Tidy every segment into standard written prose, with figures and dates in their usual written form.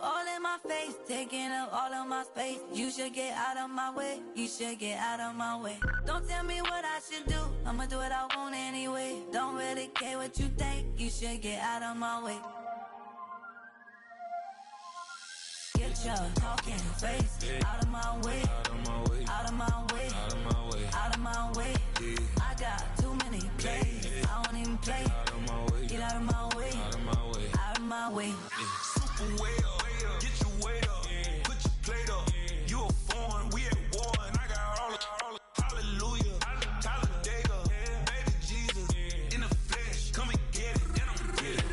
all in my face, taking up all of my space. You should get out of my way, you should get out of my way. Don't tell me what I should do, I'ma do what I want anyway. Don't really care what you think, you should get out of my way. Get your talking face out of my way, out of my way, out of my way, out of my way, out of my way. I got too many plays, I don't even play. Out of my way, get out of my way, out of my way, out of my way. Super way up, get your weight up, put your plate up. You a foreign, we at war, and I got all the hallelujah, Talladega, baby Jesus, in the flesh, come and get it, and I'm get it.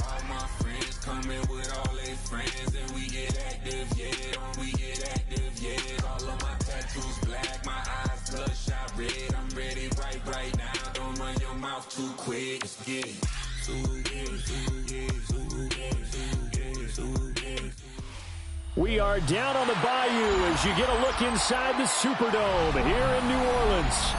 All my friends coming with all their friends, and we get active, yeah, we get active, yeah. All of my tattoos black, my eyes bloodshot red. I'm ready right now. Don't run your mouth too quick. Let's get it. We are down on the bayou as you get a look inside the Superdome here in New Orleans.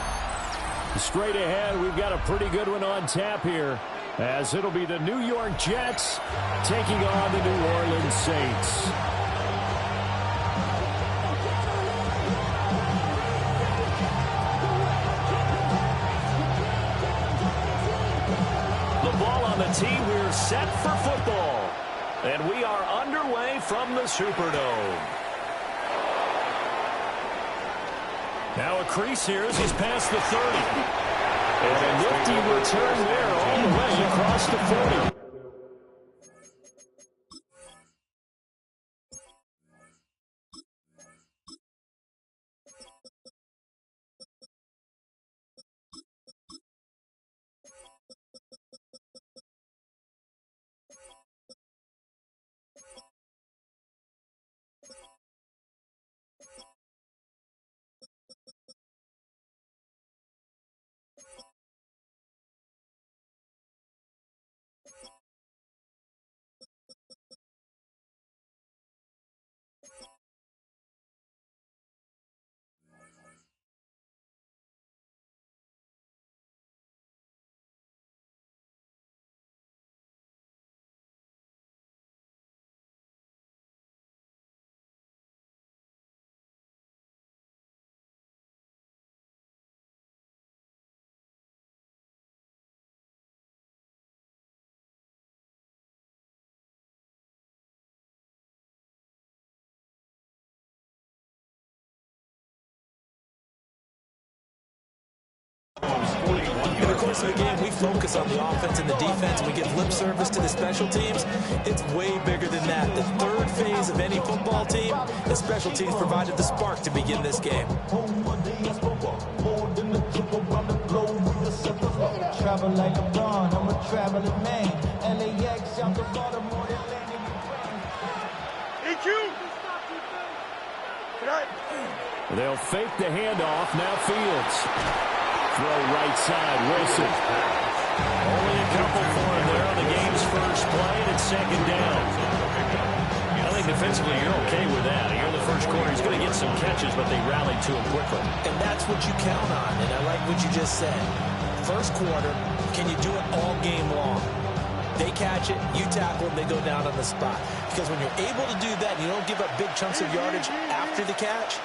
Straight ahead, we've got a pretty good one on tap here, as it'll be the New York Jets taking on the New Orleans Saints. The ball on the tee, we're set for football. And we are underway from the Superdome. Now a crease here as he's past the 30. And a nifty return there all the way across the 40. In the course of the game, we focus on the offense and the defense. We give lip service to the special teams. It's way bigger than that. The third phase of any football team, the special teams provided the spark to begin this game. Travel like LeBron, I'm a traveling man. LAX, I'm the Baltimore, EQ! They'll fake the handoff. Now Fields. Throw right side, Wilson. Only a couple for him there on the game's first play, and it's second down. I think defensively you're okay with that. Here in the first quarter, he's going to get some catches, but they rallied to him quickly. And that's what you count on, and I like what you just said. First quarter, can you do it all game long? They catch it, you tackle them, they go down on the spot. Because when you're able to do that and you don't give up big chunks of yardage after the catch,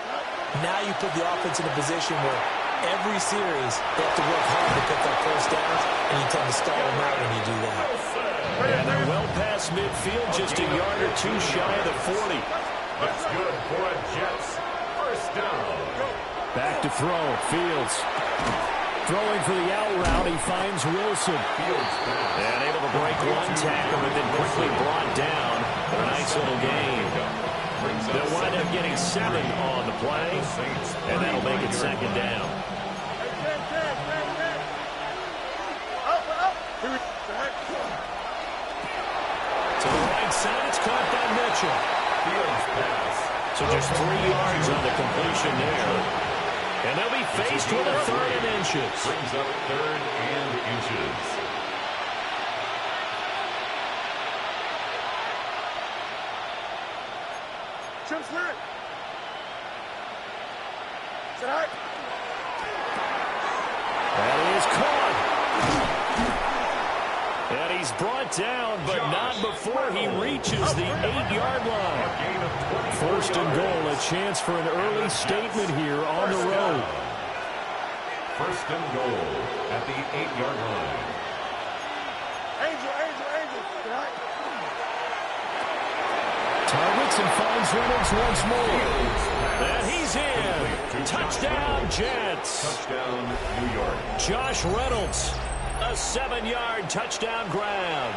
now you put the offense in a position where every series they have to work hard to pick up first downs, and you tend to stall them out when you do that. And they're well past midfield, just a yard or two shy of the 40. That's good for a Jets first down. Back to throw, Fields. Throwing for the out route, he finds Wilson. And able to break one tackle, but then quickly brought down for a nice little gain. They'll wind up getting 7 on the play, and that'll make it second down. To the right side, it's caught by Mitchell. So just 3 yards on the completion there. And they'll be faced with a 3rd and inches. Brings up 3rd and inches. Trim slit. Sit high. That is caught. And he He's brought down, but not before he reaches the 8-yard line. First and goal, a chance for an early statement here on the road. First and goal at the 8-yard line. Angel. Targets and finds Reynolds once more. And he's in. Touchdown, Jets. Touchdown, New York. Josh Reynolds, a 7-yard touchdown grab.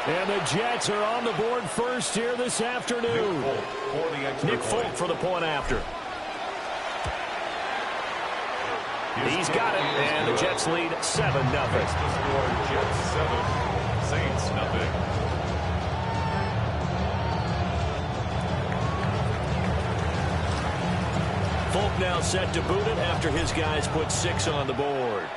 And the Jets are on the board first here this afternoon. Nick Folk for the point after. He's got it, and the Jets lead 7-0. Next to score, Jets 7, Saints nothing. Folk now set to boot it after his guys put 6 on the board.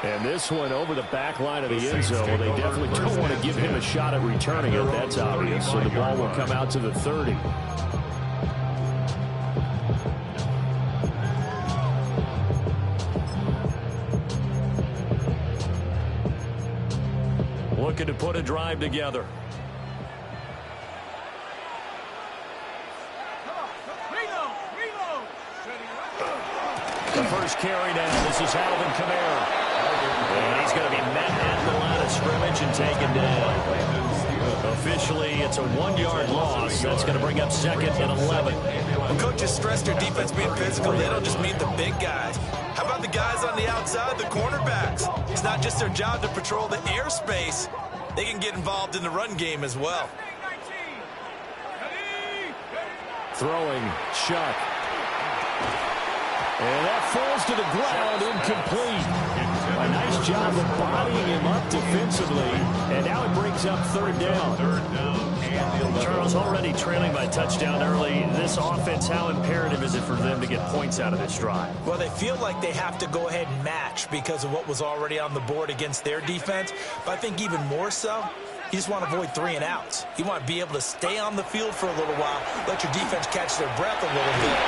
And this one over the back line of the end zone. Well, they definitely don't want to give him a shot at returning it. That's obvious. So the ball will come out to the 30. Looking to put a drive together. The first carry down. This is Alvin Kamara. And he's going to be met at the line of scrimmage and taken down. Officially, it's a 1-yard loss. That's going to bring up 2nd and 11. When coaches stress their defense being physical, they don't just mean the big guys. How about the guys on the outside, the cornerbacks? It's not just their job to patrol the airspace. They can get involved in the run game as well. Throwing, Shuck. And that falls to the ground, incomplete. A nice job of bodying him up defensively. And now it brings up 3rd down. Charles, already trailing by touchdown early. This offense, how imperative is it for them to get points out of this drive? Well, they feel like they have to go ahead and match because of what was already on the board against their defense. But I think even more so, you just want to avoid 3 and outs. You want to be able to stay on the field for a little while, let your defense catch their breath a little bit.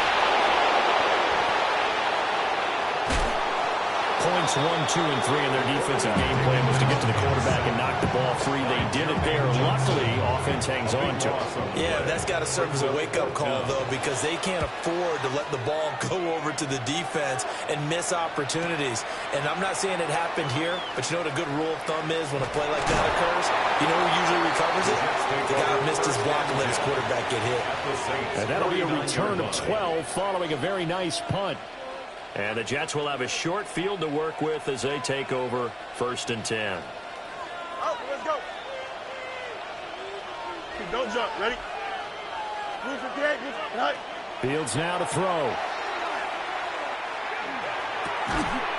Points 1, 2, and 3 in their defensive game plan was to get to the quarterback and knock the ball free. They did it there. Luckily, offense hangs on to it. Yeah, that's got to serve as a wake-up call, though, because they can't afford to let the ball go over to the defense and miss opportunities. And I'm not saying it happened here, but you know what a good rule of thumb is when a play like that occurs? You know who usually recovers it? The guy who missed his block and let his quarterback get hit. And that'll be a return of 12 following a very nice punt. And the Jets will have a short field to work with as they take over 1st and 10. Oh, let's go. Don't jump. Ready? Move 58. Right. Fields now to throw.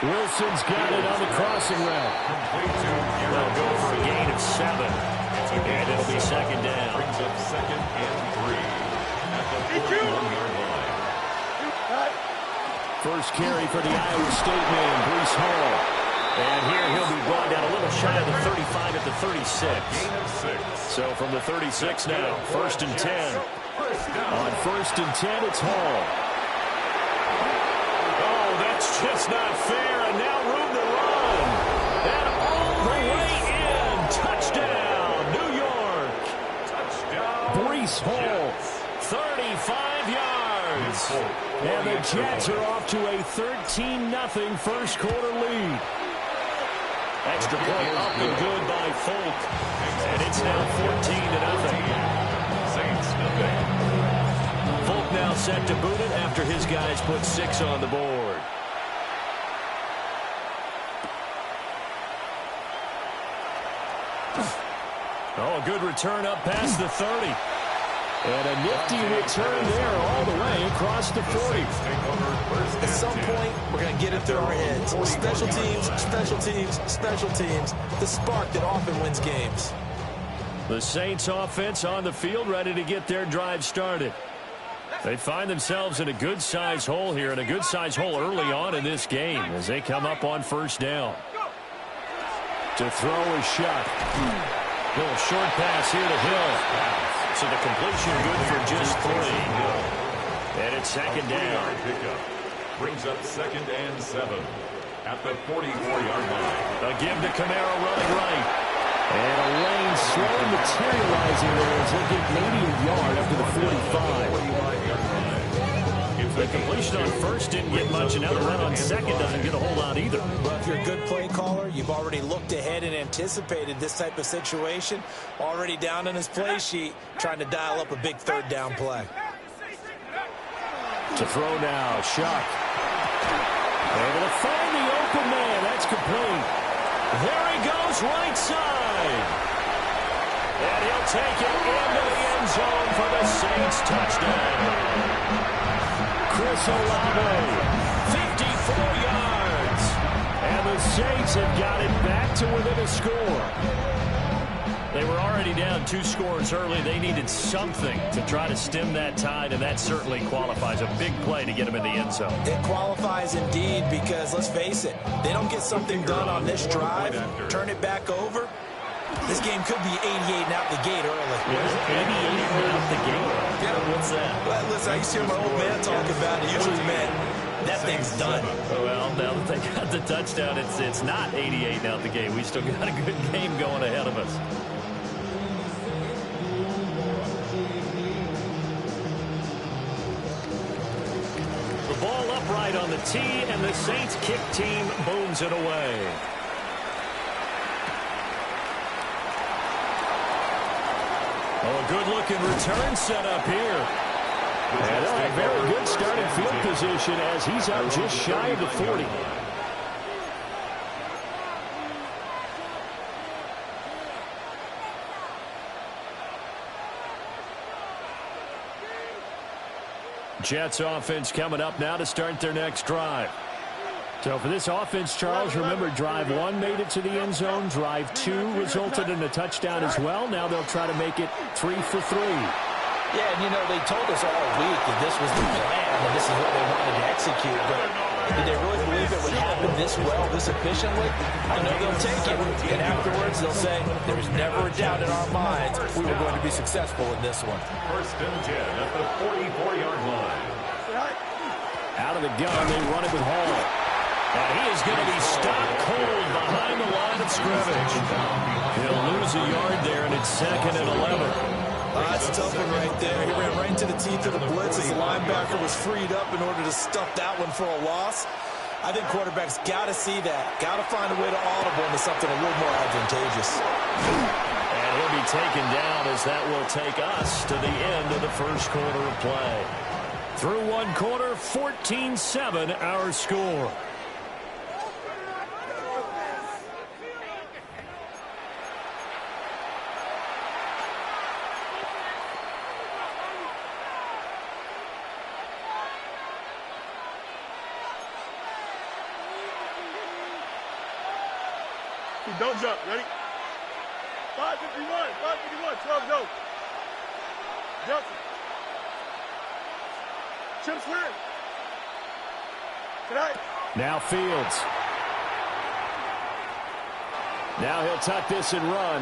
Wilson's got it on the crossing route. They'll go for a gain of 7. And it'll be 2nd down. Brings up 2nd and 3 at the 41-yard line. First carry for the Iowa State man, Breece Hall. And here he'll be brought down a little shy of the 35 at the 36. Gain of 6. So from the 36 now, 1st and 10. On 1st and 10, it's Hall. Oh, that's just not fair. And now room to run. And all the way in. Touchdown, New York. Touchdown. Breece Hall, 35 yards. And the Jets are off to a 13-0 first quarter lead. Extra point up and good by Folk. And it's now 14-0. Saints nothing. Folk now set to boot it after his guys put 6 on the board. Oh, a good return up past the 30. And a nifty return there all the way across the 40. At some point, we're going to get it through our heads. Special teams, special teams, special teams. The spark that often wins games. The Saints offense on the field ready to get their drive started. They find themselves in a good-sized hole here, and a good-sized hole early on in this game as they come up on 1st down. To throw is Shuck. Little short pass here to Hill. So the completion good for just 3. And it's 2nd down. Pickup brings up 2nd and 7. at the 44-yard line. A give to Kamara running right. And a lane slowly materializing there as he'll get maybe a yard up to the 45. The completion on first didn't get much, and now the run on second doesn't get a whole lot either. Well, if you're a good play caller, you've already looked ahead and anticipated this type of situation. Already down on his play sheet, trying to dial up a big third down play. To throw now, Shuck. Able to find the open man. That's complete. There he goes, right side. And he'll take it into the end zone for the Saints touchdown. Chris Olave, 54 yards. And the Saints have got it back to within a score. They were already down 2 scores early. They needed something to try to stem that tide, and that certainly qualifies. A big play to get them in the end zone. It qualifies indeed because, let's face it, they don't get something done on this drive, turn it back over. This game could be 88 and out the gate early. 88 and out the gate? Yeah. What's that? Well, listen, I used to hear my old man talk about it. Usually meant that thing's done. Well, now that they got the touchdown, it's not 88 and out the gate. We still got a good game going ahead of us. The ball upright on the tee, and the Saints kick team booms it away. Oh, a good-looking return set up here. And a very good starting field position as he's out just shy of the 40. Jets offense coming up now to start their next drive. So for this offense, Charles, remember, drive 1 made it to the end zone. Drive 2 resulted in a touchdown as well. Now they'll try to make it 3 for 3. Yeah, and you know, they told us all week that this was the plan and this is what they wanted to execute. But did they really believe it would happen this well, this efficiently? I know they'll take it. And afterwards, they'll say, there was never a doubt in our minds we were going to be successful in this one. First and 10 at the 44-yard line. Out of the gun, they run it with Hall. And he is going to be stopped cold behind the line of scrimmage. He'll lose a yard there, and it's 2nd and 11. That's a tough one right there. He ran right into the teeth of the blitz as the linebacker was freed up in order to stuff that one for a loss. I think quarterbacks got to see that. Got to find a way to audible into something a little more advantageous. And he'll be taken down as that will take us to the end of the first quarter of play. Through 1 quarter, 14-7 our score. Don't jump. Ready? 551. 12 go. Johnson. Chip Swear. Tonight. Now Fields. Now he'll tuck this and run.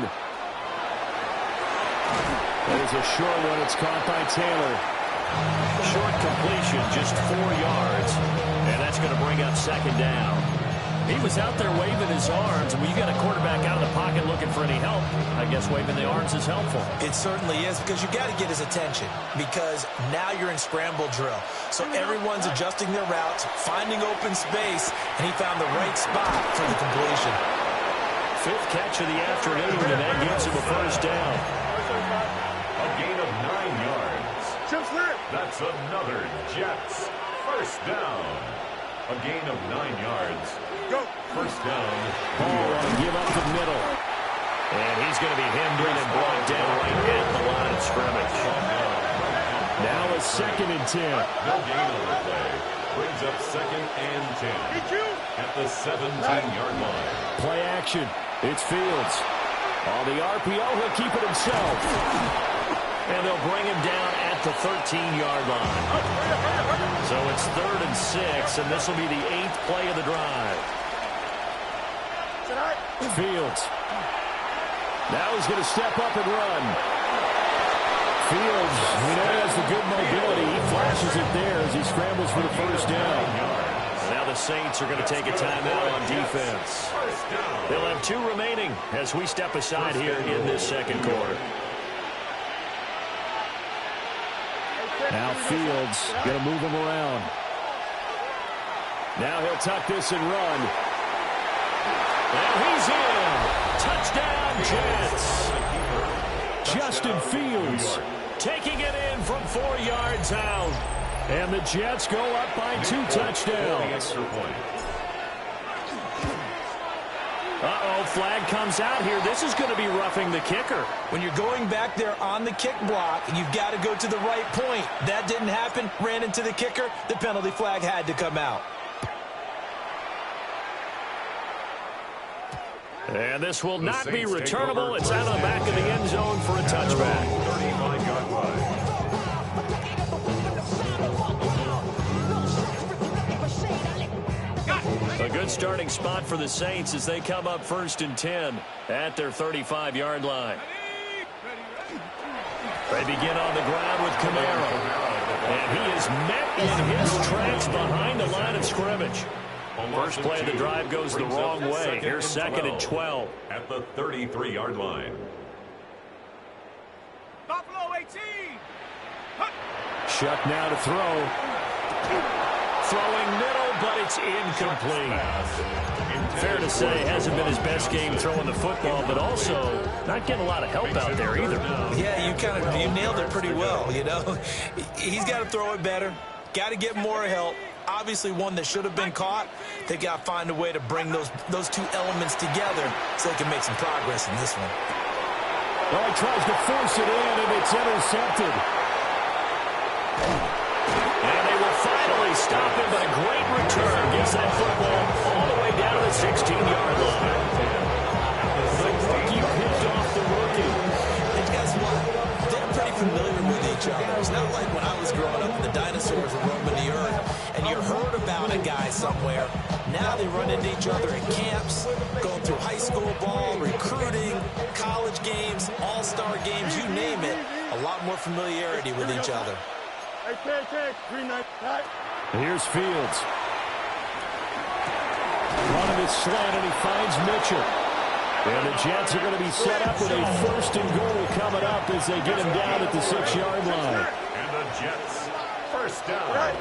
There's a short one. It's caught by Taylor. Short completion, just 4 yards. And that's going to bring up 2nd down. He was out there waving his arms, and when you got a quarterback out of the pocket looking for any help, I guess waving the arms is helpful. It certainly is, because you got to get his attention, because now you're in scramble drill. So everyone's adjusting their routes, finding open space, and he found the right spot for the completion. 5th catch of the afternoon, and that gives him a first down. A gain of 9 yards. Chip Swear. That's another Jets first down. A gain of 9 yards. Go. First down. Ball on a give up the middle. And he's going to be hemmed in and brought down right at the line of scrimmage. Now a 2nd and 10. No gain on the play. Brings up 2nd and 10. At the 17-yard line. Play action. It's Fields. On the RPO, he'll keep it himself. And they'll bring him down at the 13-yard line. So it's 3rd and 6, and this will be the 8th play of the drive. Fields. Now he's going to step up and run. Fields, he has the good mobility. He flashes it there as he scrambles for the first down. Now the the Saints are going to take a timeout on defense. They'll have 2 remaining as we step aside here in this second quarter. Now Fields going to move him around. Now he'll tuck this and run. And he's in. Touchdown, Jets. Justin Fields taking it in from 4 yards out. And the Jets go up by 2 touchdowns. Uh-oh, flag comes out here. This is going to be roughing the kicker. When you're going back there on the kick block, you've got to go to the right point. That didn't happen. Ran into the kicker. The penalty flag had to come out. And this will not be returnable. It's out of the back of the end zone for a touchback. 35-yard line. A good starting spot for the Saints as they come up 1st and 10 at their 35-yard line. They begin on the ground with Camaro. And he is met in his tracks behind the line of scrimmage. First play of the drive goes the wrong way. Here's 2nd and 12. At the 33-yard line. Buffalo 18. Shuck now to throw. Throwing middle, but it's incomplete. Fair to say, hasn't been his best game throwing the football, but also not getting a lot of help out there either. Yeah, you nailed it pretty well, you know. He's got to throw it better. Got to get more help. Obviously one that should have been caught. They got to find a way to bring those 2 elements together so they can make some progress in this one. Well, he tries to force it in, and it's intercepted. And they will finally stop him, but a great return gets that football all the way down to the 16-yard line. The rookie picked off the rookie. And guess what? They're pretty familiar with each other. It's not like when I was growing up and the dinosaurs were roaming the earth and you heard about a guy somewhere. Now they run into each other at camps, going through high school ball, recruiting, college games, all-star games, you name it. A lot more familiarity with each other. Here's Fields. Running his slant, and he finds Mitchell. And the Jets are going to be set up with a 1st and goal coming up as they get him down at the 6-yard line. And the Jets, 1st down.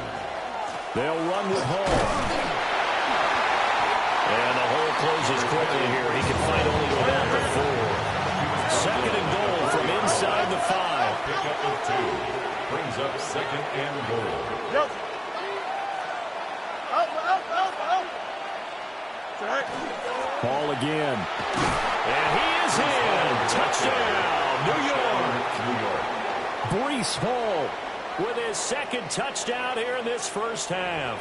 They'll run with Hall. And the hole closes quickly here. He can fight only go down to 4. 2nd and goal from inside the 5. Pick up of 2. Brings up 2nd and goal. Yep. Ball again. And he is in. Touchdown, New York. Breece Hall with his 2nd touchdown here in this first half.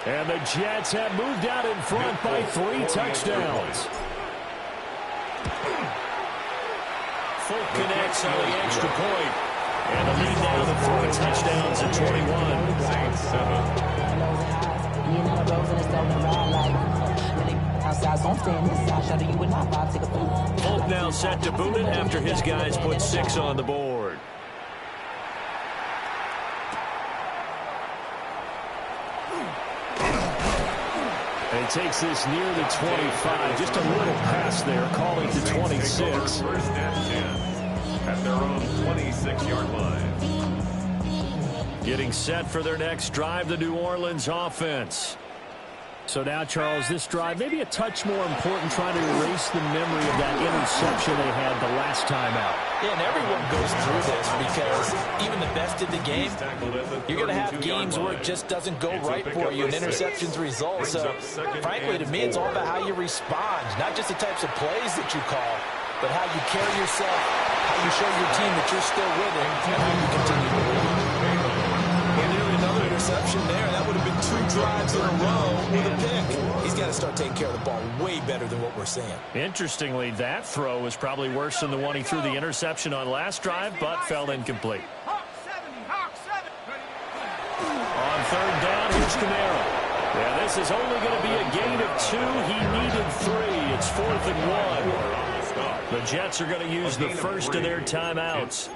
And the Jets have moved out in front by 3 touchdowns. Folk connects on the extra point. And the lead now to 3 touchdowns at 21. Saints 7. Folk now set to boot it after his guys put 6 on the board. And takes this near the 25. Just a little pass there, calling to 26. 1st and 10 at their own 26-yard line. Getting set for their next drive, the New Orleans offense. So now, Charles, this drive maybe a touch more important, trying to erase the memory of that interception they had the last time out. Yeah, and everyone goes through this because even the best in the game, you're going to have games where it just doesn't go right for you and interceptions result. So, frankly, to me, it's all about how you respond, not just the types of plays that you call, but how you carry yourself, how you show your team that you're still with it, and how you continue to win. And nearly another interception there. That would have been 2 drives in a row with a pick. He's got to start taking care of the ball way better than what we're seeing. Interestingly, that throw was probably worse than the one he threw the interception on last drive, but fell incomplete. On 3rd down, here's Camaro. Yeah, this is only going to be a gain of 2. He needed 3. It's 4th and 1. The Jets are going to use the first of their timeouts.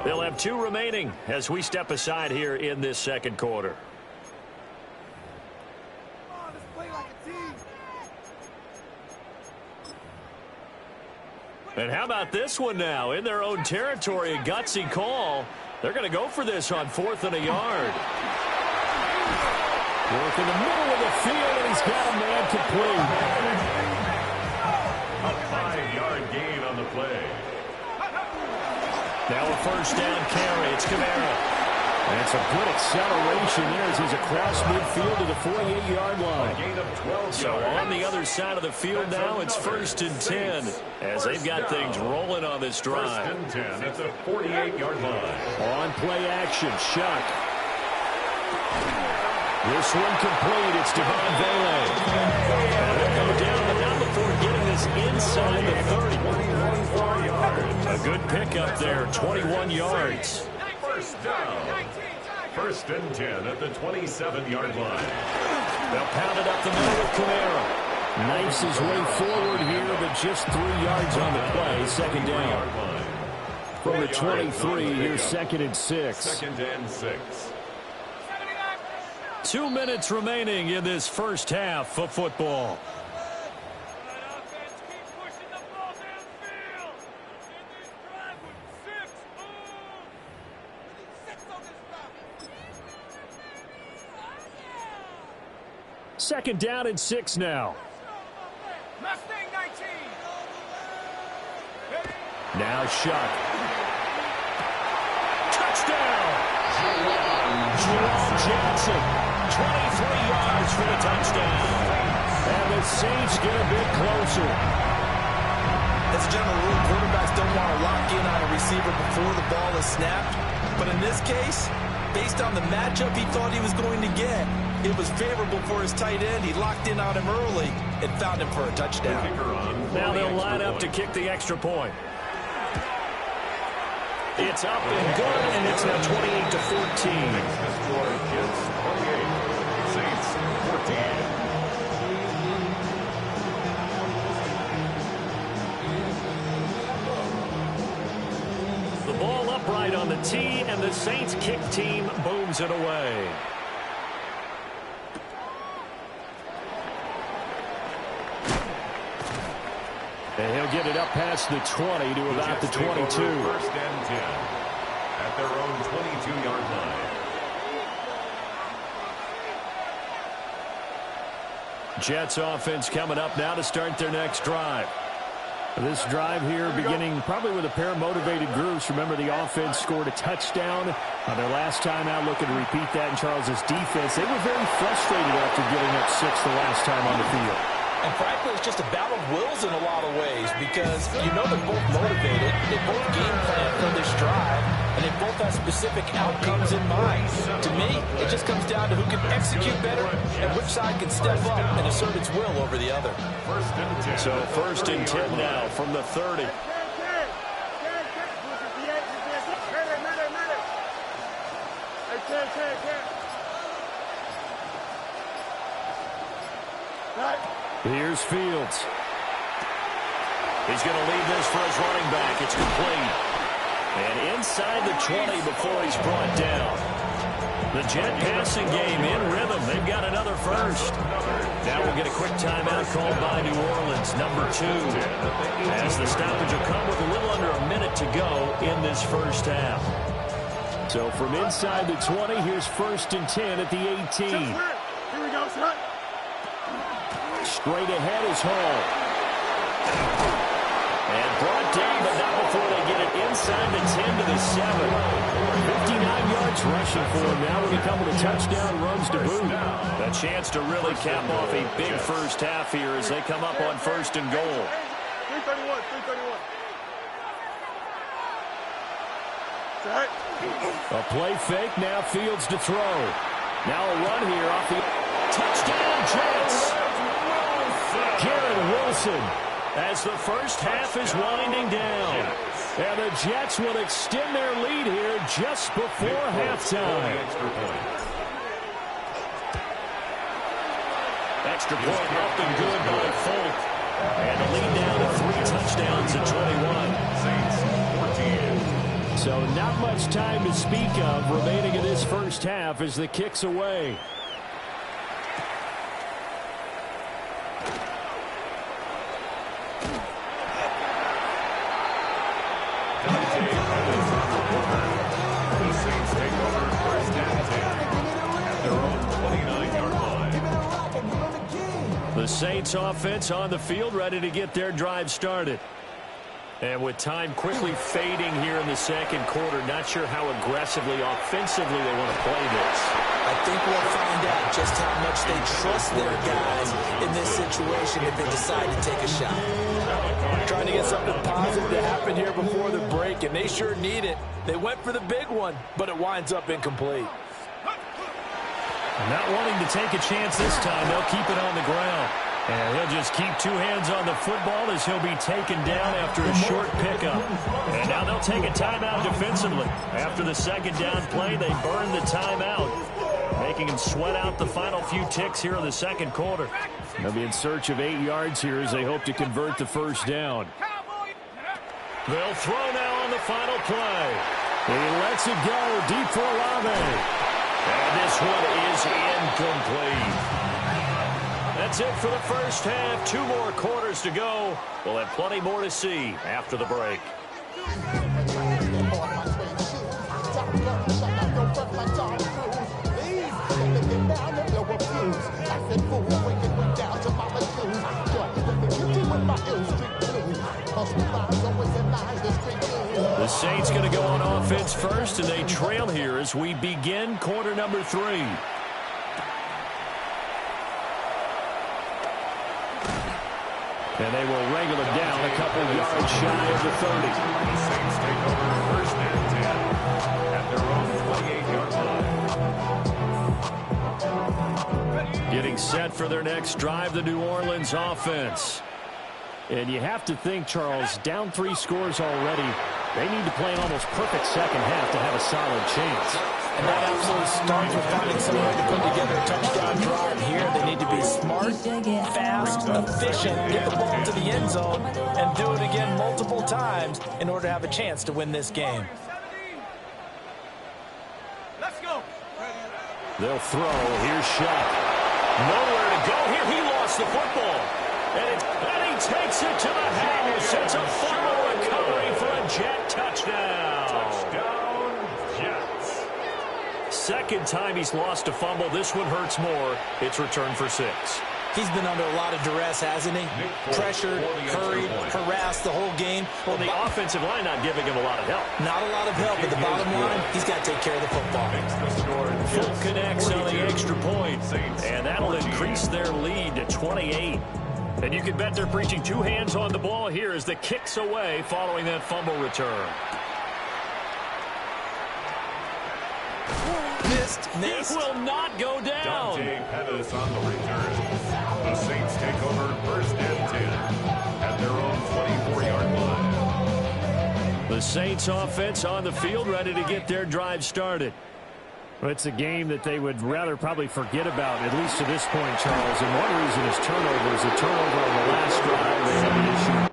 They'll have 2 remaining as we step aside here in this second quarter. And how about this one now? In their own territory, a gutsy call. They're going to go for this on 4th and a yard. Work in the middle of the field, and he's got a man complete. A 5-yard gain on the play. Now a first down carry. It's Kamara. That's a good acceleration there as he's across midfield to the 48-yard line. A gain of 12 So yards. on the other side of the field now, it's 1st and 10 as they've got things rolling on this drive. 1st and 10 at the 48-yard line. On play action, Shuck. This one complete. It's Devon Vele. And they'll go down, but not before getting this inside the 30. 24 yards. A good pickup there, 21 yards. First down. 1st and 10 at the 27-yard line. They'll pound it up the middle with Kamara. Knifes his way forward here, but just 3 yards on the play. 2nd down. From the 23, here's 2nd and 6. 2nd and 6. 2 minutes remaining in this first half of football. Second down and 6 now. Now Shuck. Touchdown! Jerome Jackson, 23 yards for the touchdown. And the Saints get a bit closer. As a general rule, quarterbacks don't want to lock in on a receiver before the ball is snapped. But in this case, based on the matchup he thought he was going to get, it was favorable for his tight end. He locked in on him early and found him for a touchdown. Now they'll line up to kick the extra point. It's up and good, and it's now 28-14. The score is 28. Saints 14. The ball upright on the tee, and the Saints kick team booms it away. And he'll get it up past the 20 to about the 22. 1st and 10 at their own 22-yard line. Jets offense coming up now to start their next drive. This drive here beginning probably with a pair of motivated groups. Remember, the offense scored a touchdown on their last time out, looking to repeat that in Charles's defense. They were very frustrated after giving up 6 the last time on the field. And frankly, it's just a battle of wills in a lot of ways because you know they're both motivated, they both game plan for this drive, and they both have specific outcomes in mind. To me, it just comes down to who can execute better and which side can step up and assert its will over the other. 1st and 10. So 1st and 10 now from the 30. Here's Fields. He's going to lead this for his running back. It's complete. And inside the 20 before he's brought down. The Jet passing game in rhythm. They've got another first. Now we'll get a quick timeout called by New Orleans, number 2. As the stoppage will come with a little under a minute to go in this first half. So from inside the 20, here's 1st and 10 at the 18. Here we go, son. Straight ahead is Hall. And brought down, but not before they get it inside the 10 to the 7. 59 yards rushing for him. Now when he come with a touchdown, runs to boot. A chance to really cap off a big first half here as they come up on 1st and goal. 331, 331. A play fake, now Fields to throw. Now a run here off the touchdown Jets. Garrett Wilson as the first half is winding down. And the Jets will extend their lead here just before halftime. Extra point up and good by Folk. And the lead down to 3 touchdowns at 21. So not much time to speak of remaining in this first half as the kick's away. The Saints offense on the field, ready to get their drive started. And with time quickly fading here in the second quarter, not sure how aggressively, offensively they want to play this. I think we'll find out just how much they trust their guys in this situation if they decide to take a shot. Trying to get something positive to happen here before the break, and they sure need it. They went for the big one, but it winds up incomplete. Not wanting to take a chance this time, they'll keep it on the ground. And he'll just keep two hands on the football as he'll be taken down after a short pickup. And now they'll take a timeout defensively. After the second down play, they burn the timeout, making them sweat out the final few ticks here in the second quarter. They'll be in search of 8 yards here as they hope to convert the first down. They'll throw now on the final play. He lets it go deep for Olave. And this one is incomplete. That's it for the first half. 2 more quarters to go. We'll have plenty more to see after the break. The Saints going to go on offense first, and they trail here as we begin quarter number 3. And they will wrangle it down a couple yards shy of the 30. The Saints take over first and 10 at their own 28-yard line. Getting set for their next drive, the New Orleans offense. And you have to think, Charles, down 3 scores already. They need to play an almost perfect second half to have a solid chance. And that absolutely starts with finding some way to put together a touchdown drive here. They need to be smart, fast, efficient, get the ball to the end zone, and do it again multiple times in order to have a chance to win this game. Let's go. They'll throw. Here's Shuck. Nowhere to go here. He lost the football. And he takes it to the house. It's a fumble recovery for a Jet touchdown. Touchdown, Jets. Second time he's lost a fumble. This one hurts more. It's returned for 6. He's been under a lot of duress, hasn't he? Pressured, hurried, harassed the whole game. Well, the offensive line not giving him a lot of help. Not a lot of help, but the bottom line, he's got to take care of the football. Full connects on the extra point, and that'll increase their lead to 28. And you can bet they're preaching 2 hands on the ball here as the kick's away following that fumble return. Missed. It will not go down. Dante Pettis on the return. The Saints take over first and 10 at their own 24-yard line. The Saints offense on the field, ready to get their drive started. Well, it's a game that they would rather probably forget about, at least to this point, Charles. And one reason is turnovers. A turnover on the last drive, they have an issue.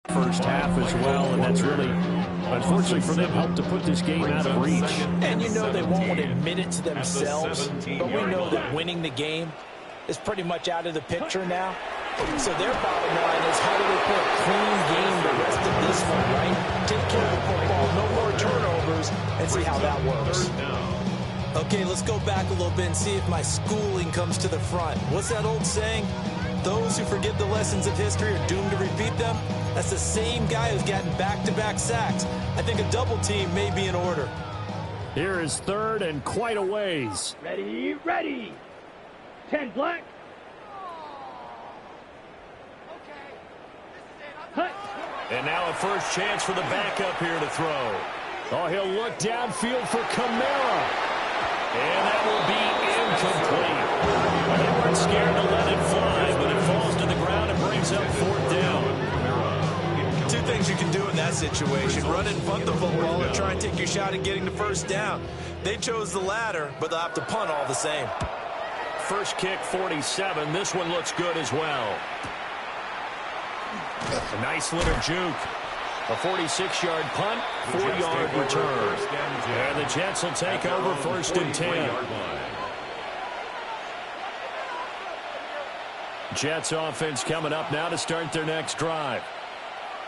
First half as well, and that's really, unfortunately for them, helped to put this game out of reach. And you know they won't admit it to themselves, but we know that winning the game is pretty much out of the picture now. So their bottom line is, how do they play a clean game the rest of this one, right? Take care of the football, no more turnovers, and see how that works. Okay, let's go back a little bit and see if my schooling comes to the front. What's that old saying? Those who forget the lessons of history are doomed to repeat them. That's the same guy who's gotten back-to-back sacks. I think a double team may be in order. Here is third and quite a ways. Ready, ready. 10 black. And now a first chance for the backup here to throw. Oh, he'll look downfield for Kamara. And that will be incomplete. They weren't scared to let it fly, but it falls to the ground and brings up 4th down. things you can do in that situation. Run and punt the football or try and take your shot at getting the first down. They chose the latter, but they'll have to punt all the same. First kick, 47. This one looks good as well. A nice little juke. A 46-yard punt, 4-yard return. And the Jets will take over first and 10. Jets offense coming up now to start their next drive.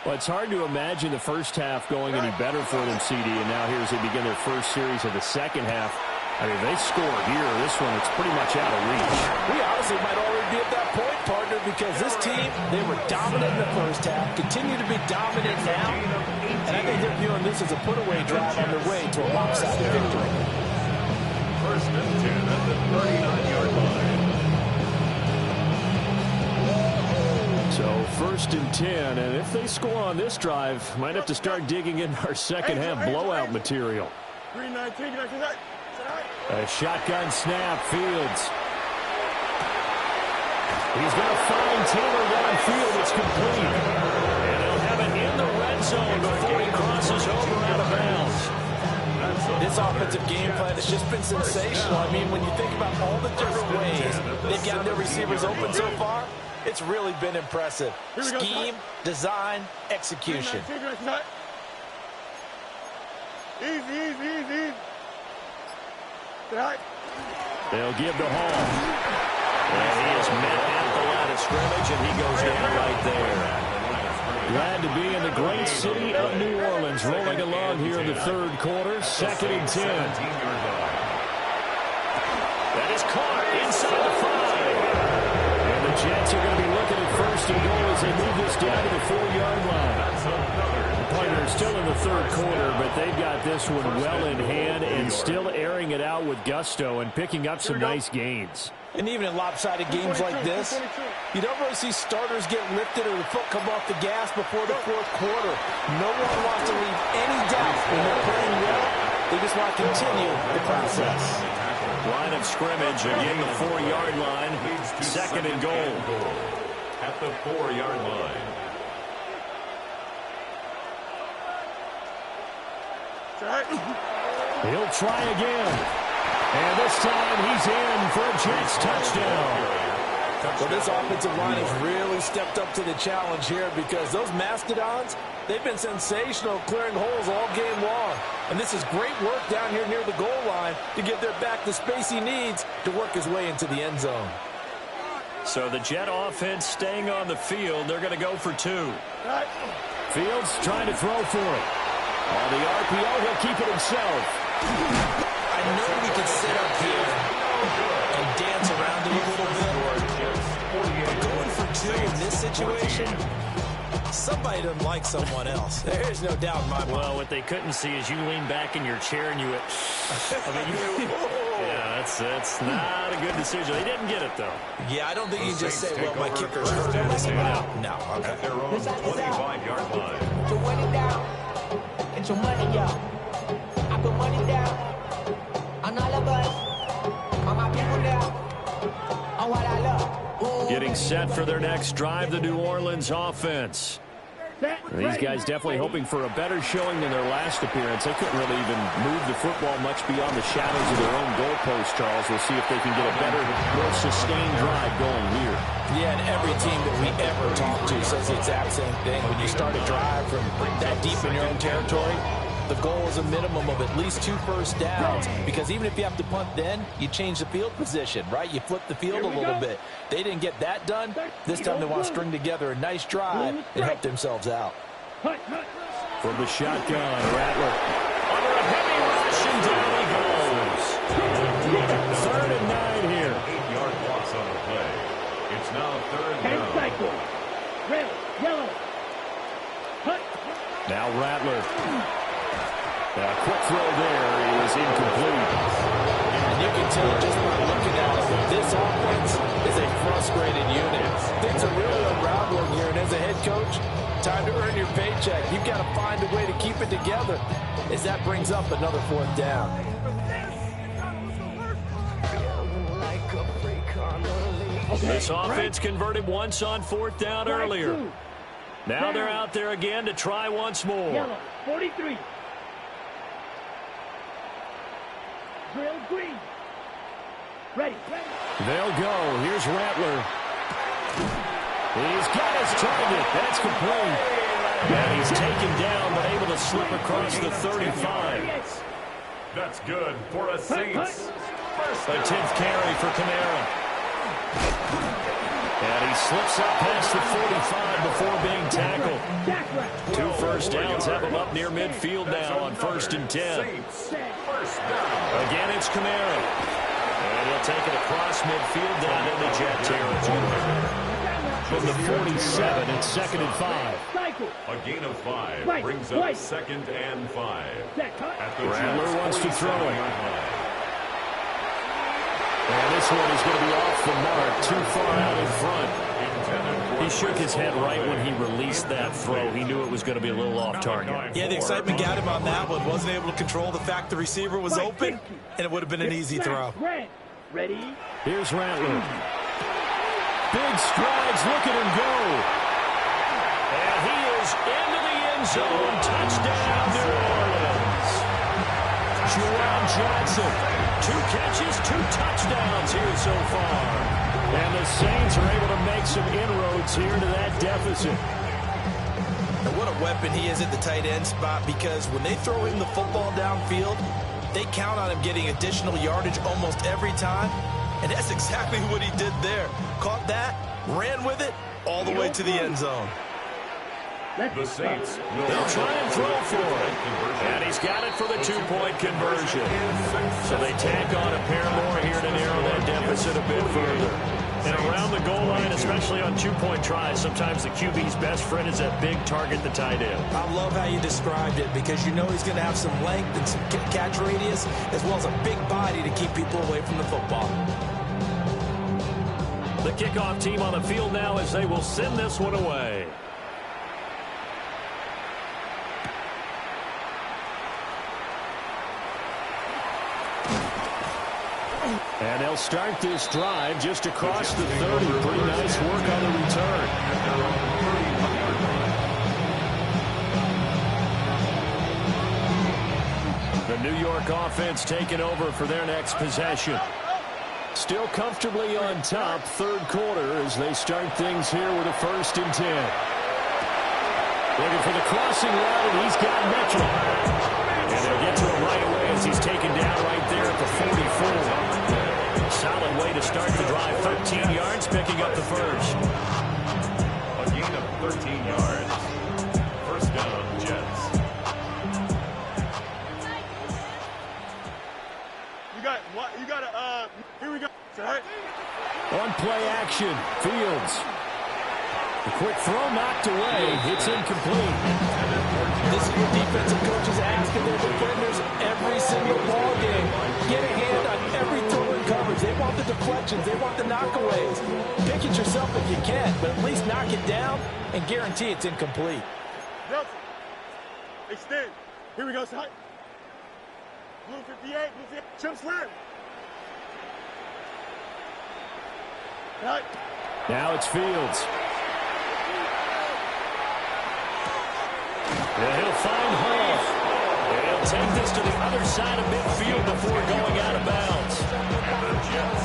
Well, it's hard to imagine the first half going any better for them, CD, and now here as they begin their first series of the second half. I mean, they score here. This one, it's pretty much out of reach. We honestly might already be at that point, partner, because this team, they were dominant in the first half, continue to be dominant now, and I think they're viewing this as a put-away drive on their way to a lopsided victory. First and 10 at the 39-yard line. So first and 10, and if they score on this drive, might have to start digging in our second half blowout material. 319, A shotgun snap, Fields. He's going to find Taylor downfield. It's complete. And he'll have it in the red zone before he crosses over out of bounds. This offensive game plan has just been sensational. I mean, when you think about all the different ways they've got their receivers open so far, it's really been impressive. Scheme, design, execution. Easy. They'll give to Hall. And he is met at the line of scrimmage, and he goes down right there. Glad to be in the great city of New Orleans, rolling along here in the third quarter, second and 10. That is caught inside the 5. And the Jets are going to be looking at first and goal as they move this down to the 4-yard line. The Pirates still in the third quarter, but they've got this one well in hand and still airing it out with gusto and picking up some nice gains. And even in lopsided games like this, you don't really see starters get lifted or the foot come off the gas before the fourth quarter. No one wants to leave any doubt when they're playing well. They just want to continue the process. Line of scrimmage, again the 4-yard line, second and goal. At the 4-yard line. He'll try again. And this time he's in for a Jets touchdown. Well, this offensive line has really stepped up to the challenge here because those Mastodons, they've been sensational clearing holes all game long. And this is great work down here near the goal line to give their back the space he needs to work his way into the end zone. So the Jet offense staying on the field. They're going to go for 2. Fields trying to throw for it. On the RPO, he'll keep it himself. I know we could sit up here and dance around it a little bit. But going for 2 in this situation, somebody doesn't like someone else. There's no doubt in my mind. Well, what they couldn't see is you lean back in your chair and you went, yeah, that's not a good decision. They didn't get it, though. Yeah, I don't think you just say, well, my kicker's hurt. No, okay. At their own 25-yard line. To run it down, get your money up. I put money down on all of us, on my people now, on what I love. Ooh. Getting set for their next drive, the New Orleans offense. These guys definitely hoping for a better showing than their last appearance. They couldn't really even move the football much beyond the shadows of their own goalpost, Charles. We'll see if they can get a better, more sustained drive going here. Yeah, and every team that we ever talk to says the exact same thing. When you start a drive from that deep in your own territory, the goal is a minimum of at least 2 first downs, because even if you have to punt then, you change the field position, right? You flip the field a little bit. They didn't get that done. This time they want to string together a nice drive and help themselves out. From the shotgun, Rattler. Under a heavy rush, and down he goes. 3rd and 9 here. 8-yard loss on the play. It's now 3rd down. Red, yellow. Now Rattler. A quick throw there is incomplete. And you can tell just by looking at it, this offense is a frustrated unit. Things are really unraveling here, and as a head coach, time to earn your paycheck. You've got to find a way to keep it together as that brings up another 4th down. This offense converted once on 4th down earlier. Now they're out there again to try once more. Yellow, 43. Drill green. Ready. They'll go. Here's Rattler. He's got his target. That's complete. And he's taken down, but able to slip across the 35. That's good for a Saints. A 10th carry for Kamara. And he slips up past the 45 before being tackled. 2 first downs have him up near midfield now on 1st and 10. Again, it's Kamara. And he'll take it across midfield down into Jet territory. From the 47, it's 2nd and 5. A gain of 5 brings up 2nd and 5. Rattler wants to throw it. And this one is going to be off the mark, too far out in front. He shook his head right when he released that throw. He knew it was going to be a little off target. Yeah, the excitement got him on that one. Wasn't able to control the fact the receiver was open, and it would have been an easy throw. Ready? Here's Rattler. Big strides, look at him go. And he is into the end zone. Touchdown, New Orleans. Juwan Johnson, 2 catches, 2 touchdowns here so far. And the Saints are able to make some inroads here to that deficit. And what a weapon he is at the tight end spot, because when they throw him the football downfield, they count on him getting additional yardage almost every time. And that's exactly what he did there. Caught that, ran with it, all the way to the end zone. The Saints will They'll try and throw for it. And he's got it for the 2-point conversion. So they tack on a pair more here to narrow that deficit a bit further. And around the goal line, especially on 2-point tries, sometimes the QB's best friend is that big target, the tight end. I love how you described it, because you know he's going to have some length and some catch radius, as well as a big body to keep people away from the football. The kickoff team on the field now as they will send this one away. And they'll start this drive just across the 30. Pretty nice work on the return. The New York offense taking over for their next possession. Still comfortably on top, 3rd quarter, as they start things here with a 1st and 10. Looking for the crossing route, and he's got Metro. And they'll get to him right away as he's taken down right there at the 44. Solid way to start the drive. 13 yards, picking up the first. A gain of 13 yards. 1st down, Jets. You got to, here we go. On play action, Fields. The quick throw knocked away. It's incomplete. This is what defensive coaches asking their defenders every single ball game. Get a hand on every throw in coverage. They want the deflections. They want the knockaways. Pick it yourself if you can, but at least knock it down and guarantee it's incomplete. Nelson, extend. Here we go, son. Blue 58, blue 58. Chip slam. Right. Now it's Fields. And he'll find Hall. And he'll take this to the other side of midfield before going out of bounds.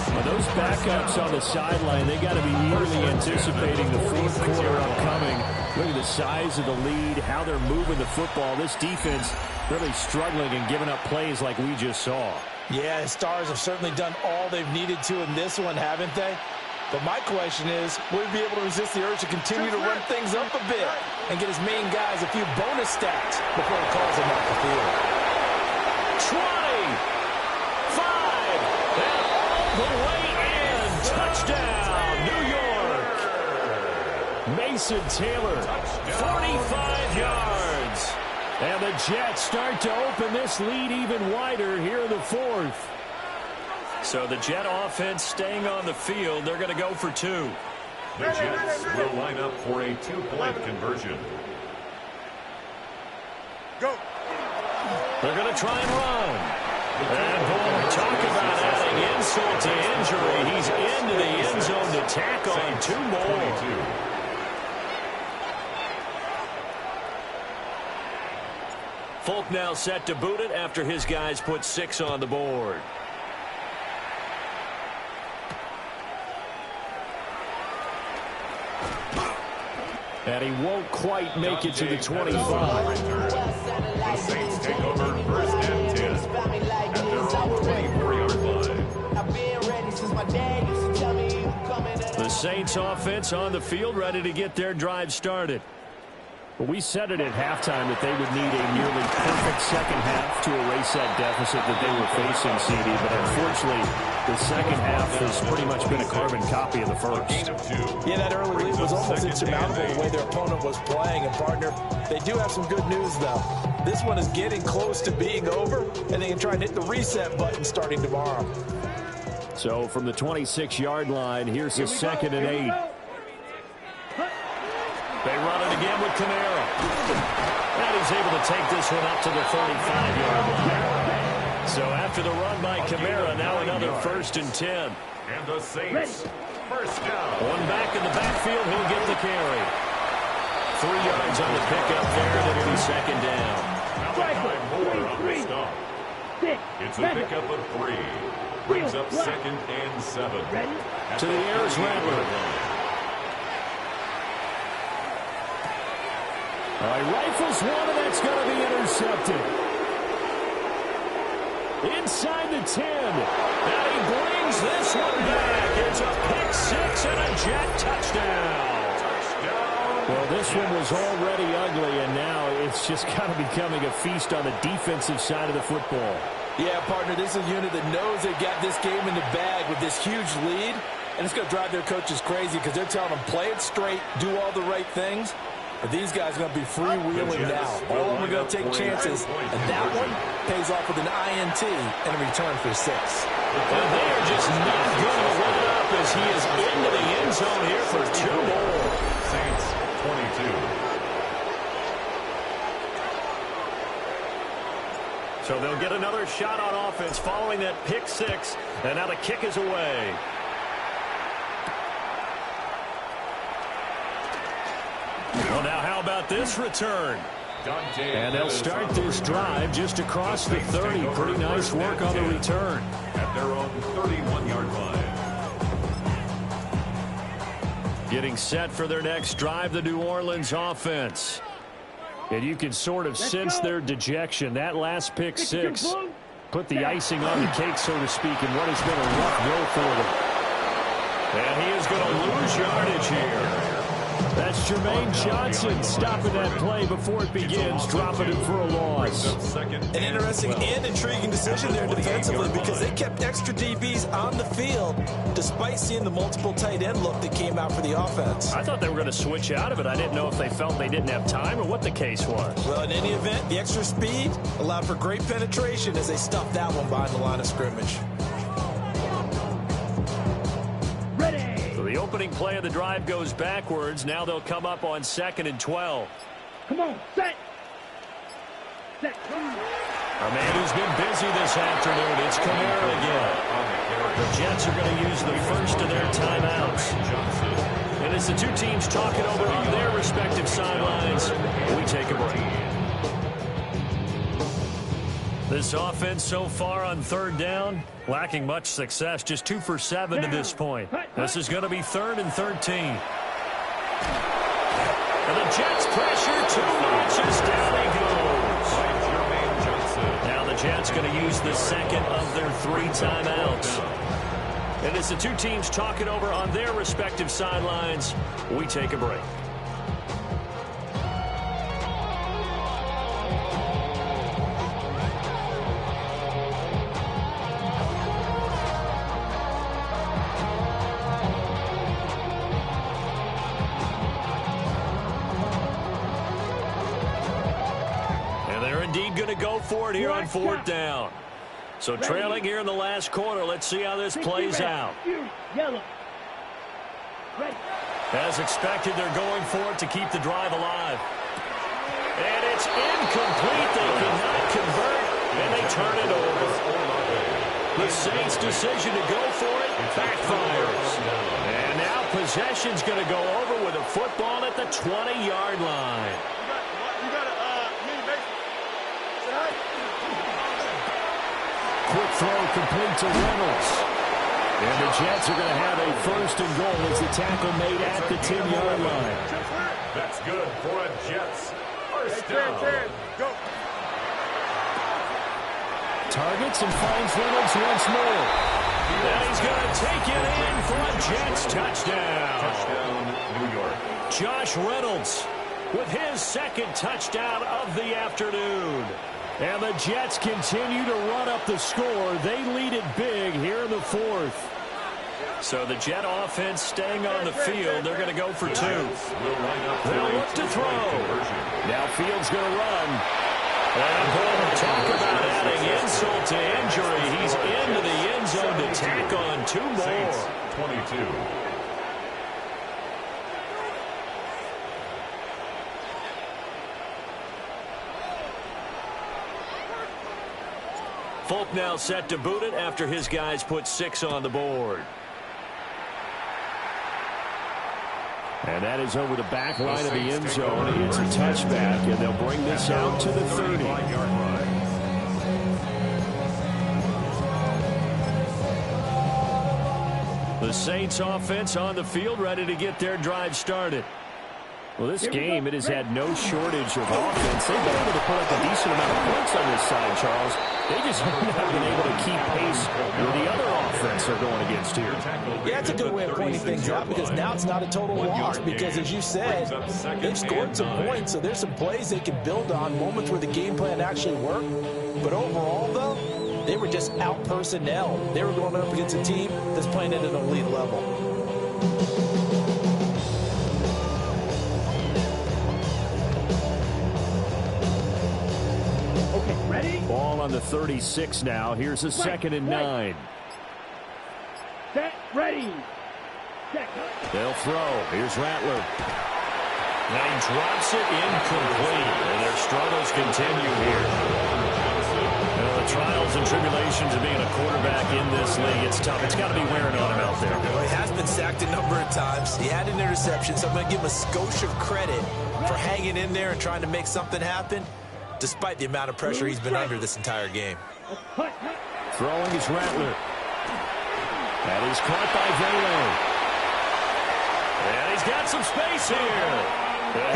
Well, those backups on the sideline, they got to be eagerly anticipating the 4th quarter upcoming. Look at the size of the lead, how they're moving the football. This defense really struggling and giving up plays like we just saw. Yeah, the Stars have certainly done all they've needed to in this one, haven't they? But my question is, will he be able to resist the urge to continue to run things up a bit and get his main guys a few bonus stats before he calls them off the field? 20, 5, and all the way in. Touchdown, New York. Mason Taylor, 45 yards. And the Jets start to open this lead even wider here in the 4th. So the Jet offense staying on the field. They're going to go for 2. The Jets will line up for a 2-point conversion. Go. They're going to try and run. And boy, talk about adding insult to injury. He's into the end zone to tack on 2 more. Folk now set to boot it after his guys put 6 on the board. And he won't quite make it to the 25. The Saints take over 1st and 10 at their own 24-yard line. I've been ready since my dad used to tell me he was coming. The Saints offense on the field, ready to get their drive started. Well, we said it at halftime that they would need a nearly perfect second half to erase that deficit that they were facing, CD. But unfortunately, the second half has pretty much been a carbon copy of the first. Yeah, that early lead was almost insurmountable the way their opponent was playing. And, partner, they do have some good news, though. This one is getting close to being over, and they can try and hit the reset button starting tomorrow. So from the 26-yard line, here's a 2nd and 8. They run it again with Kamara. And he's able to take this one up to the 35-yard line. So after the run by Kamara, now another 1st and 10. And the Saints, 1st down. One back in the backfield, he'll get the carry. 3 yards on the pickup there, and it'll be 2nd down. Malachi Moore on the stop. It's a pickup of 3. Brings up 2nd and 7. To the air is Rattler. All right, rifles one, and that's going to be intercepted. Inside the 10. And he brings this one back. It's a pick 6 and a Jet touchdown. Well, this one was already ugly, and now it's just kind of becoming a feast on the defensive side of the football. Yeah, partner, this is a unit that knows they got this game in the bag with this huge lead, and it's going to drive their coaches crazy because they're telling them play it straight, do all the right things. But these guys are going to be freewheeling now. All of them are going to take chances, and that one pays off with an INT and a return for 6. And they are just not going to let it up as he is into the end zone here for 2 more. Saints, 22. So they'll get another shot on offense following that pick 6, and now the kick is away. Well, now how about this return? And they'll start this drive just across the 30. Pretty nice work on the return. At their own 31-yard line. Getting set for their next drive, the New Orleans offense. And you can sort of sense their dejection. That last pick 6 put the icing on the cake, so to speak, in what has been a rough go for them. And he is going to lose yardage here. That's Jermaine Johnson stopping that play before it begins, dropping him for a loss. An interesting and intriguing decision there defensively because they kept extra DBs on the field despite seeing the multiple tight end look that came out for the offense. I thought they were going to switch out of it. I didn't know if they felt they didn't have time or what the case was. Well, in any event, the extra speed allowed for great penetration as they stuffed that one behind the line of scrimmage. The opening play of the drive goes backwards. Now they'll come up on 2nd and 12. Come on, set. Set. A man who's been busy this afternoon. It's Kamara again. The Jets are going to use the first of their timeouts. And as the two teams talk it over on their respective sidelines, we take a break. This offense so far on 3rd down, lacking much success. Just 2 for 7 to this point. This is going to be 3rd and 13. And the Jets pressure too much as down he goes. Now the Jets going to use the second of their 3 timeouts. And as the two teams talk it over on their respective sidelines, we take a break. Going to go for it here on 4th down. So trailing here in the last quarter. Let's see how this plays out. As expected, they're going for it to keep the drive alive. And it's incomplete. They cannot convert, and they turn it over. The Saints' decision to go for it backfires. And now possession's going to go over with a football at the 20-yard line. Quick throw complete to Reynolds. And the Jets are going to have a first and goal as the tackle made at the 10-yard line. That's good for a Jets first down. Go. Targets and finds Reynolds once more. And he's going to take it in for a Jets touchdown. Touchdown, New York. Josh Reynolds with his second touchdown of the afternoon. And the Jets continue to run up the score. They lead it big here in the fourth. So the Jet offense staying on the field. They're going to go for two. They'll look to throw. Now Fields going to run. And boy, talk about adding insult to injury. He's into the end zone to tack on two more. 22. Folk now set to boot it after his guys put 6 on the board. And that is over the back line of the end zone. It's a touchback, and they'll bring this out to the 30. The Saints offense on the field, ready to get their drive started. Well, this game, it has had no shortage of offense. They've been able to put up a decent amount of points on this side, Charles. They just haven't been able to keep pace with the other offense they're going against here. Yeah, it's a good way of pointing things out because now it's not a total loss because, as you said, they've scored some points, so there's some plays they can build on, moments where the game plan actually worked. But overall, though, they were just out personnel. They were going up against a team that's playing at an elite level. Ball on the 36 now. Here's a 2nd and 9. Set, ready. Set. They'll throw. Here's Rattler. Now he drops it incomplete. And their struggles continue here. The trials and tribulations of being a quarterback in this league, it's tough. It's got to be wearing on him out there. Well, he has been sacked a number of times. He had an interception, so I'm going to give him a skosh of credit for hanging in there and trying to make something happen, despite the amount of pressure he's been under this entire game. Throwing is Rattler. That is caught by Vele. And he's got some space here.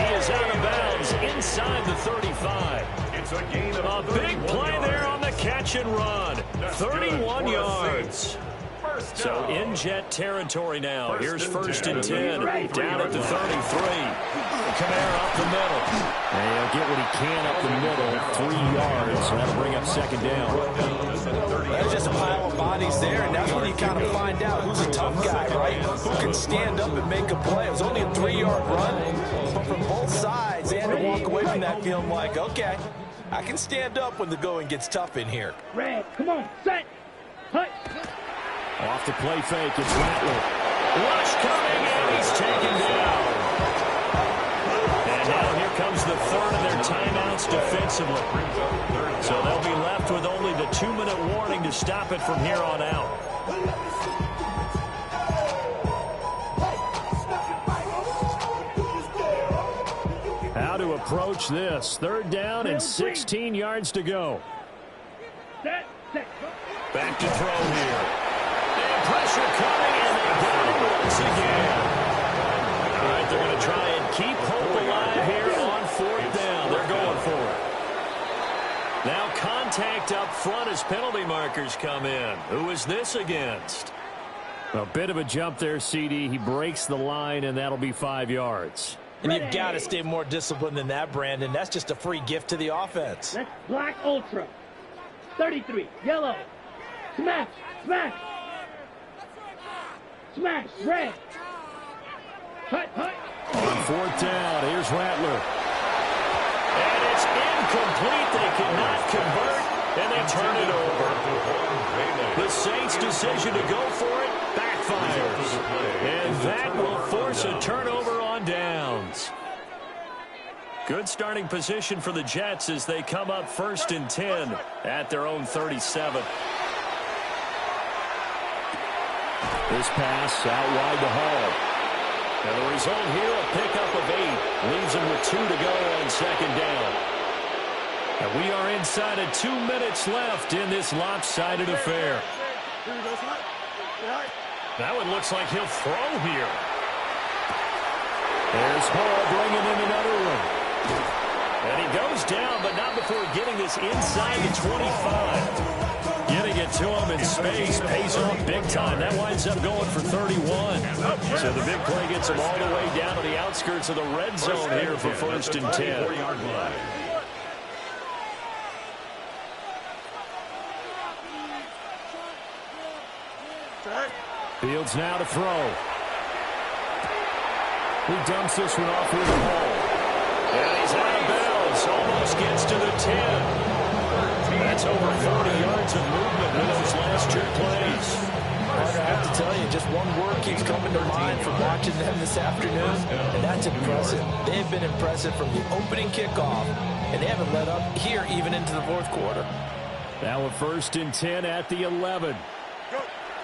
He is out of bounds inside the 35. It's a gain of a big play there on the catch and run. 31 yards. So in Jet territory now. Here's 1st and 10. Down at the 33. Kamara up the middle. And he'll get what he can up the middle. 3 yards. And that'll bring up 2nd down. That's just a pile of bodies there, and that's when you kind of find out who's a tough guy, right? Who can stand up and make a play. It was only a 3-yard run, but from both sides, they had to walk away from that feeling like, okay, I can stand up when the going gets tough in here. Red, come on, set. Hut. Off the play fake, it's Rattler. Rush coming, and he's taken down. And now here comes the 3rd of their timeouts defensively. So they'll be left with only the 2-minute warning to stop it from here on out. How to approach this. 3rd down and 16 yards to go. Back to throw here. And pressure coming, and they got it once again. All right, they're going to try and keep hope alive here on 4th down. They're going for it. Now contact up front as penalty markers come in. Who is this against? A bit of a jump there, CD. He breaks the line, and that'll be 5 yards. And you've got to stay more disciplined than that, Brandon. That's just a free gift to the offense. That's black ultra. 33, yellow. Smash, smash. Smash, red. Hut, hut. On 4th down, here's Rattler. And it's incomplete. They cannot convert, and they turn it over. The Saints' decision to go for it backfires. And that will force a turnover on downs. Good starting position for the Jets as they come up 1st and 10 at their own 37. This pass out wide to Hall. And the result here, a pickup of 8. Leaves him with 2 to go on 2nd down. And we are inside of 2 minutes left in this lopsided affair. That one looks like he'll throw here. There's Hall bringing in another one. And he goes down, but not before getting this inside the 25. Getting it to him in space pays off big time. That winds up going for 31. So the big play gets him all the way down to the outskirts of the red zone here for 1st and 10. Fields now to throw. He dumps this one off with the ball. And he's out of bounds. Almost gets to the 10. That's over 40 yards of movement in those last 2 plays. Carter, I have to tell you, just one word keeps coming to mind from watching them this afternoon, and that's impressive. They've been impressive from the opening kickoff, and they haven't let up here even into the 4th quarter. Now a 1st and 10 at the 11.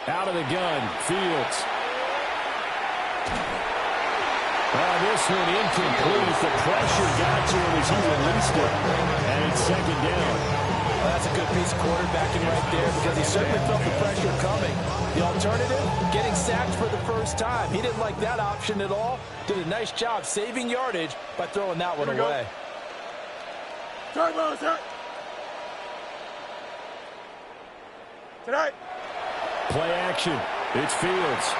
Out of the gun, Fields. This one incomplete. The pressure got to him as he released it. And it's 2nd down. Well, that's a good piece of quarterbacking right there because he certainly felt the pressure coming. The alternative, getting sacked for the first time. He didn't like that option at all. Did a nice job saving yardage by throwing that one away. Tonight. Play action. It's Fields.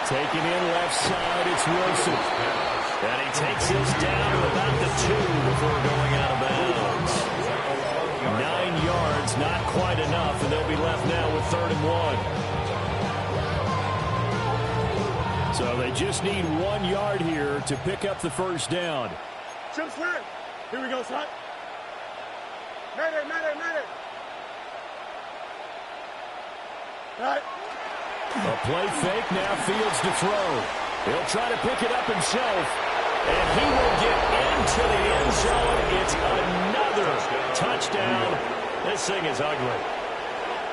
Taking in left side, it's Wilson. And he takes this down to about the 2 before going out of bounds. 9 yards, not quite enough, and they'll be left now with 3rd and 1. So they just need 1 yard here to pick up the 1st down. Jump slam. Here we go, son. Mayday. Right. A play fake, now Fields to throw. He'll try to pick it up himself, and he will get into the end zone. It's another touchdown. This thing is ugly.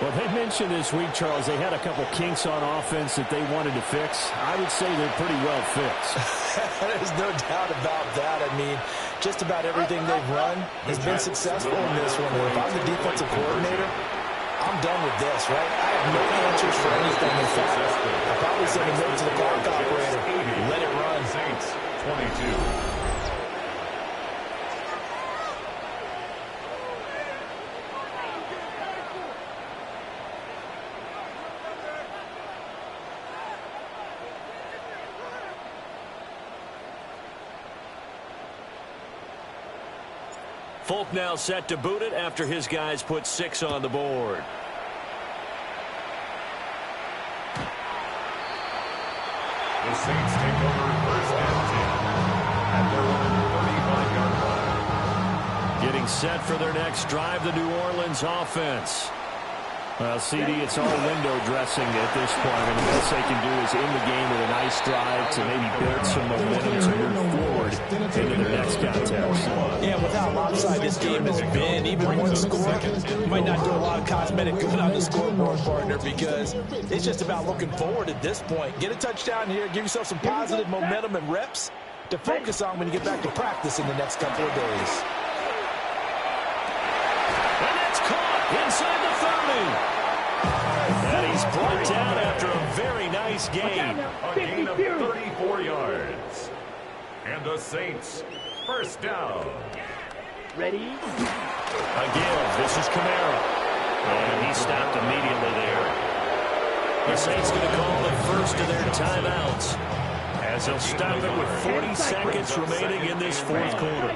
Well, they mentioned this week, Charles, they had a couple kinks on offense that they wanted to fix. I would say they're pretty well fixed. There's no doubt about that. I mean, just about everything they've run has been successful in this one. If I'm the defensive coordinator, I'm done with this, right? I have no answers for anything. In fact, I'll probably send a note to the clock operator. Let it run. Saints, 22. Folk now set to boot it after his guys put 6 on the board. The Saints take over 1st and 10 at their own 35-yard line. Getting set for their next drive, the New Orleans offense. Well, CD, it's all window dressing at this point. I mean, the best they can do is end the game with a nice drive to maybe build some momentum to move forward into their next contest. Yeah, with how lopsided this game has been, even one score might not do a lot of cosmetic good on the scoreboard, partner, because it's just about looking forward at this point. Get a touchdown here, give yourself some positive momentum and reps to focus on when you get back to practice in the next couple of days. And that's caught inside the 30. And he's brought down after a very nice gain. A gain of 34 yards. And the Saints, 1st down. Ready? Again, this is Kamara. And he stopped immediately there. The Saints going to call the first of their timeouts, as they'll stop it with 40 seconds remaining in this 4th quarter.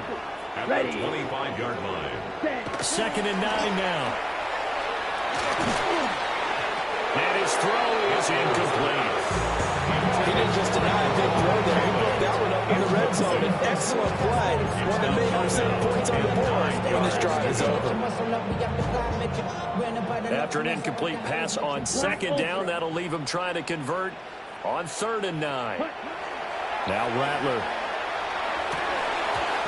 At the 25-yard line. 2nd and 9 now. And his throw is incomplete. He didn't just deny a big throw there. He broke that one up in the red zone. An excellent play. One that may help send points on the board when this drive is over. After an incomplete pass on 2nd down, that'll leave him trying to convert on 3rd and 9. Now Rattler.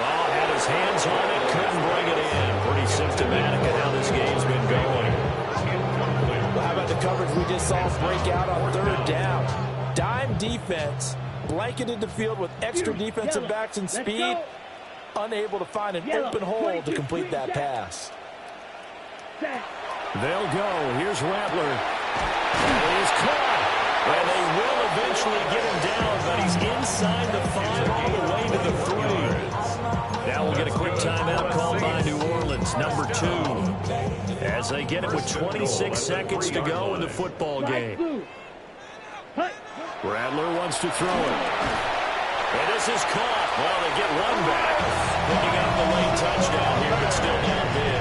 Oh, had his hands on it, couldn't bring it in. Pretty symptomatic of how this game's been going. Well, how about the coverage we just saw break out on 3rd down? Dime defense, blanketed the field with extra defensive backs and speed. unable to find an open hole to complete that pass. They'll go. Here's Rattler. He is caught. And they will eventually get him down, but he's inside the 5 all the way to the 3. Now we'll get a quick timeout called by New Orleans, number 2. As they get it with 26 seconds to go in the football game. Rattler wants to throw it. And this is caught. Well, they get one back. Picking up the late touchdown here, but still down big.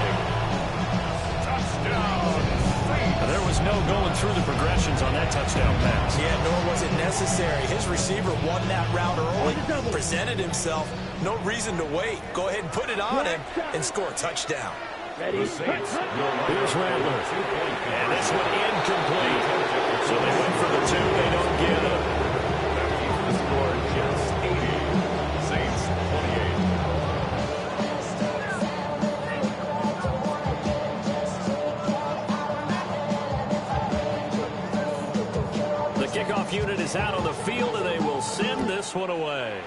There was no going through the progressions on that touchdown pass. Yeah, nor was it necessary. His receiver won that route early, presented himself. No reason to wait. Go ahead and put it on him and score a touchdown. Here's Rattler. And this one incomplete. So they went for the 2. They don't get it. The score just 80. Saints 28. The kickoff unit is out on the field, and they will send this one away.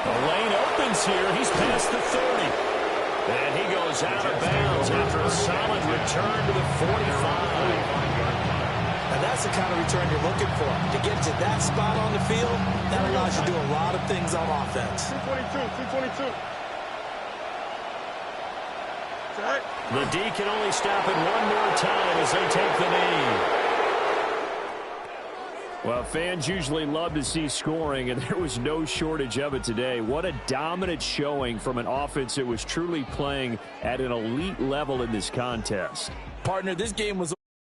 The lane opens here. He's past the 30. And he goes out of bounds after a solid return to the 45. And that's the kind of return you're looking for. To get to that spot on the field, that allows you to do a lot of things on offense. 222. The D can only stop it one more time as they take the knee. Well, fans usually love to see scoring, and there was no shortage of it today. What a dominant showing from an offense that was truly playing at an elite level in this contest. Partner, this game was